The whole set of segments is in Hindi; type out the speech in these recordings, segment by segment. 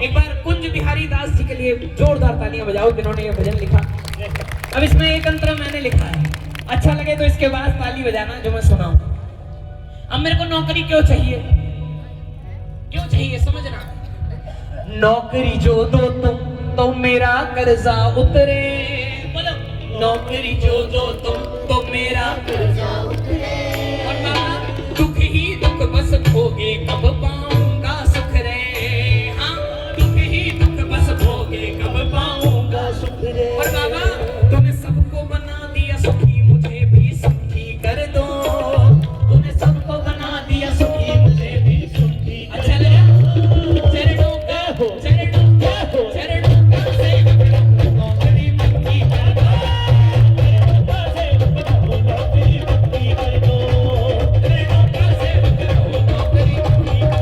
एक बार कुंज बिहारी दास जी के लिए जोरदार तालियां बजाओ जिन्होंने ये भजन लिखा। अब इसमें एक अंतरा मैंने लिखा है, अच्छा लगे तो इसके बाद ताली बजाना जो मैं सुनाऊं। अब मेरे को नौकरी क्यों चाहिए, क्यों चाहिए समझना। नौकरी जो दो तुम तो मेरा कर्जा उतरे, बोलो नौकरी जो दो तुम तो मेरा कर्जा उतरे। और बाबा दुख ही दुख बस भोगे कब पाऊंगा सुख रे, हाँ दुख ही दुख बस भोगे कब पाऊंगा सुख रे। और बाबा तूने सबको बना दिया सुखी, मुझे भी सुखी कर दो। तूने सबको बना दिया सुखी, मुझे भी सुखी। अच्छा लगा चरणों का हो, चरणों का हो, चरणों का सेवक रहो, नौकरी पक्की कर दो। चरणों का सेवक रहो, नौकरी पक्की कर दो। चरणों का सेवक रहो, नौकरी पक्की कर दो।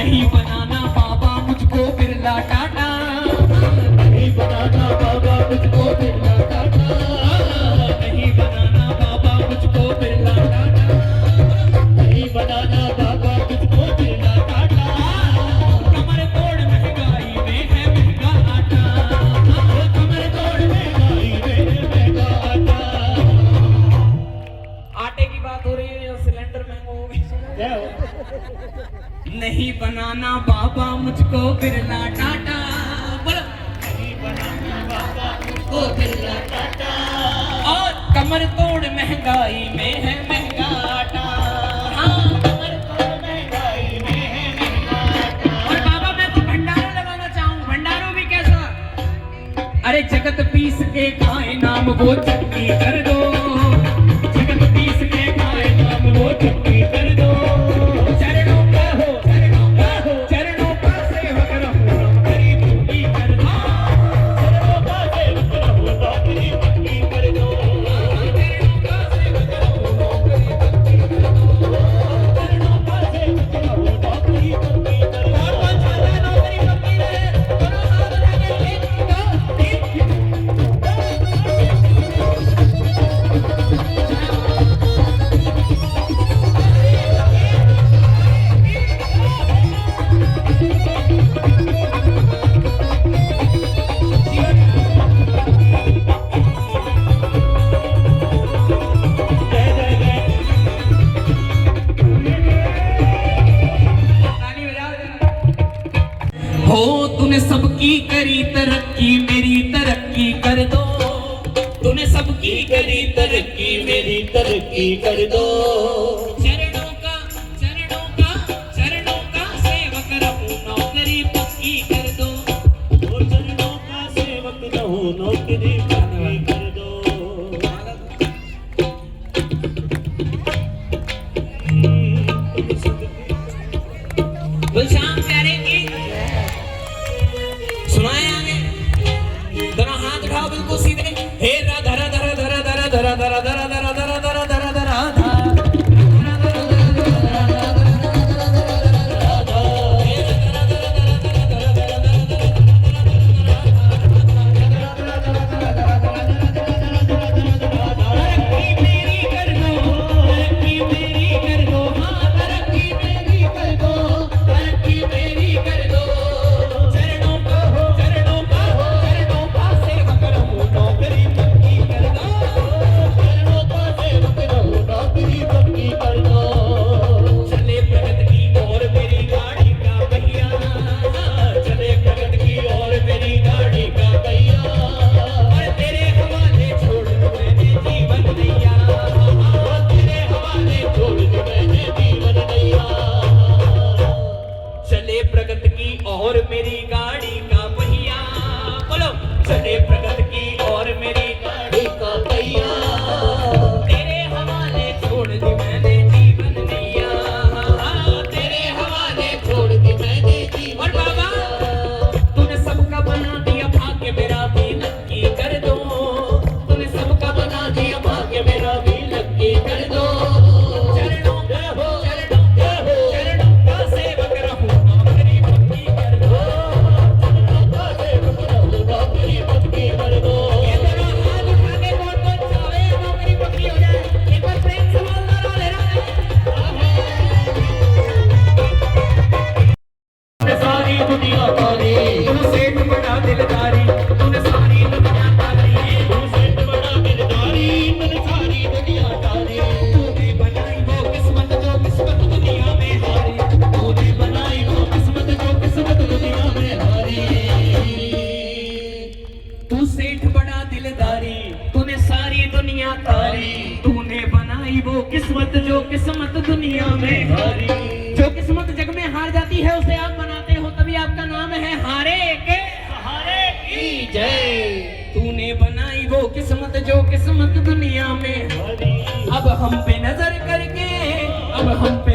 नहीं बनाना बाबा मुझको बिरला टाटा, नहीं बनाना बाबा मुझको बिरला टाटा, नहीं बनाना बाबा मुझको बिरला टाटा, नहीं बनाना बाबा मुझको बिरला टाटा। कमर तोड़ महंगाई में है महंगा आटा, कमर तोड़ महंगाई में है महंगा आटा। आटे की बात हो रही है और सिलेंडर महंगा हो गया। क्या हो? नहीं बनाना बाबा मुझको बिरला टाटा, बोलो नहीं बनाना बाबा मुझको बिरला टाटा, और कमर तोड़ महंगाई में है महंगा आटा। हाँ, कमर तोड़ महंगाई में है महंगा आटा। और बाबा मैं तो भंडारा लगाना चाहूँ, भंडारो भी कैसा? अरे जगत पीस के खाए नाम वो चटनी कर दो, जगत पीस के खाए नाम वो चटनी कर दो, चरणों का हो चरणों का हो चरणों का सेवक रहूं नौकरी पूरी कर दो, चरणों का सेवक रहूं नौकरी पक्की कर दो, चरणों का सेवक रहूं नौकरी पक्की कर दो। चरणों का सेवक रहूं नौकरी पक्की कर दो। कौन चाहता है नौकरी पक्की रहे? दोनों हाथ उठा के एक, दो, तीन। जय जय जय। ताली बजाओ जरा। हो तूने सबकी करी तरक्की मेरी तरक्की कर दो, तूने सबकी करी तरक्की मेरी तरक्की कर दो, चरणों का सेवक रहूं नौकरी पक्की कर दो। ओ चरणों का सेवक रहूं नौकरी पक्की कर दो। गुलशान प्यारे की सुनाए आगे, दोनों हाथ उठाओ बिल्कुल सीधे। हे राधा राधा राधा राधा राधा राधा राधा राधा राधा राधा राधा राधा राधा तरक्की मेरी कर दो, तरक्की मेरी कर दो, हाँ तरक्की मेरी कर दो, तरक्की मेरी कर दो। चरणों का हो चरणों का हो चरणों का सेवक रहूं नौकरी पक्की कर दो, चरणों का सेवक रहूं नौकरी पक्की कर दो। चले प्रगति की ओर मेरी गाड़ी का पहिया, चले प्रगति की ओर मेरी गाड़ी का पहिया, और तेरे हवाले छोड़ दूं मैंने जीवन नैया, तेरे हवाले छोड़ दूं मैंने जीवन नैया। चले प्रगति की ओर मेरी गाड़ी का पहिया, बोलो चले प्रगति की ओर मेरी गाड़ी का पहिया, तेरे हवाले छोड़ दी मैंने जीवन नैया, तेरे हवाले छोड़ दी मैंने जीवन और बाबा तूने सबका बना दिया भाग्य मेरा भी नक्की कर दो, तूने सबका बना दिया भाग्य मेरा भी नक्की कर दो। चरणों का हो चरणों का सेवक रहूं नौकरी पक्की कर दो, चरणों का सेवक रहूं नौकरी पक्की कर दो। ये दोनों हाथ उठा के कौन चाहे नौकरी पक्की हो जाए, एक बार प्रेम से बोल दो ले रहा तूने सारी दुनिया तारी, तू सेठ बड़ा दिलदारी, तूने सारी दुनिया तारी, तू सेठ बड़ा दिलदारी, तूने सारी दुनिया तारी, तूने बनाई वो किस्मत जो किस्मत दुनिया में हारी, तूने बनाई वो किस्मत जो किस्मत दुनिया में हारी। तू सेठ बड़ा दिलदारी, तूने सारी दुनिया तारी, तूने बनाई वो किस्मत जो किस्मत दुनिया में हारी। जो किस्मत जग में हार जाती है उसे आप बनाते हो, तभी आपका नाम है हारे के सहारे की जय। तूने बनाई वो किस्मत जो किस्मत दुनिया में, हारी। अब हम पे नजर करके, अब हम पे